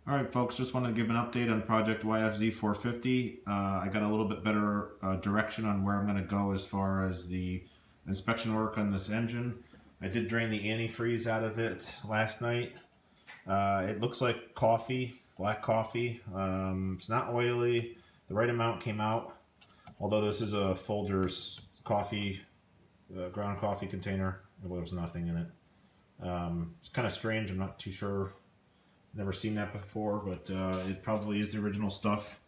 All right, folks, just want to give an update on Project YFZ 450. I got a little bit better direction on where I'm going to go as far as the inspection work on this engine. I did drain the antifreeze out of it last night. It looks like coffee, black coffee. It's not oily. The right amount came out, although this is a Folgers coffee, ground coffee container. Well, there's nothing in it. It's kind of strange. I'm not too sure. Never seen that before, but it probably is the original stuff.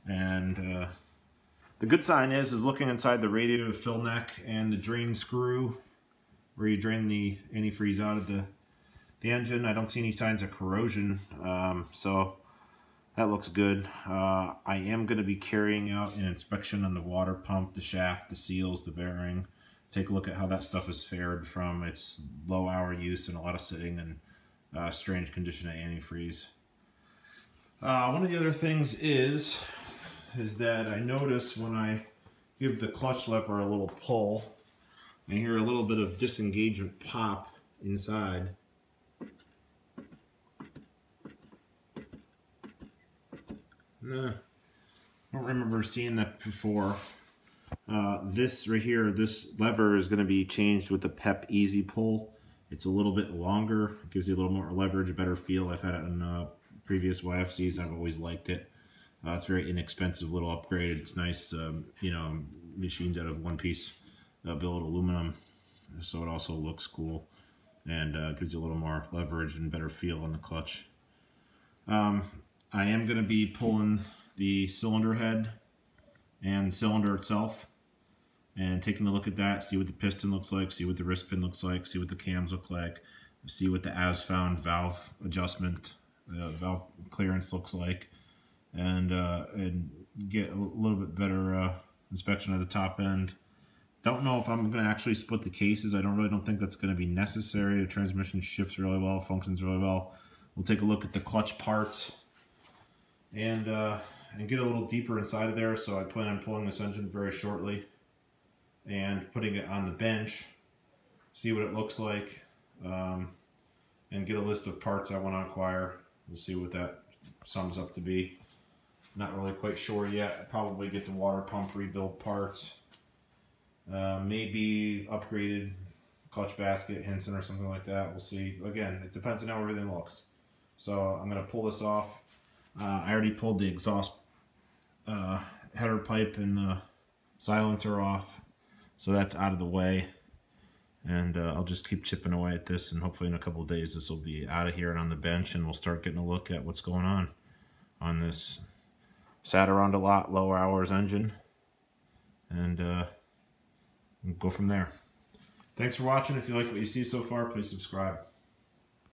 And the good sign is looking inside the radiator fill neck and the drain screw where you drain the antifreeze out of the engine. I don't see any signs of corrosion, so that looks good. I am going to be carrying out an inspection on the water pump, the shaft, the seals, the bearing. Take a look at how that stuff is fared from its low hour use and a lot of sitting and strange condition of antifreeze. One of the other things is that I notice when I give the clutch lever a little pull, I hear a little bit of disengagement pop inside. I don't remember seeing that before. This right here, this lever is going to be changed with the PEP Easy Pull. It's a little bit longer, it gives you a little more leverage, a better feel. I've had it on previous YFZs, I've always liked it. It's very inexpensive little upgrade. It's nice, you know, machined out of one-piece billet aluminum, so it also looks cool and gives you a little more leverage and better feel on the clutch. I am going to be pulling the cylinder head and cylinder itself and taking a look at that, see what the piston looks like, see what the wrist pin looks like, see what the cams look like, see what the as-found valve adjustment, valve clearance looks like, and get a little bit better inspection of the top end. Don't know if I'm going to actually split the cases. I really don't think that's going to be necessary. The transmission shifts really well, functions really well. We'll take a look at the clutch parts and get a little deeper inside of there. So I plan on pulling this engine very shortly and putting it on the bench, see what it looks like, and get a list of parts I want to acquire. We'll see what that sums up to be. Not really quite sure yet. I'll probably get the water pump rebuild parts, maybe upgraded clutch basket, Hinson or something like that. We'll see. Again, it depends on how everything looks. So I'm going to pull this off. I already pulled the exhaust header pipe and the silencer off, so that's out of the way. And I'll just keep chipping away at this, and hopefully in a couple of days this will be out of here and on the bench, and we'll start getting a look at what's going on this sat around a lot, low hours engine, and we'll go from there. Thanks for watching. If you like what you see so far, please subscribe.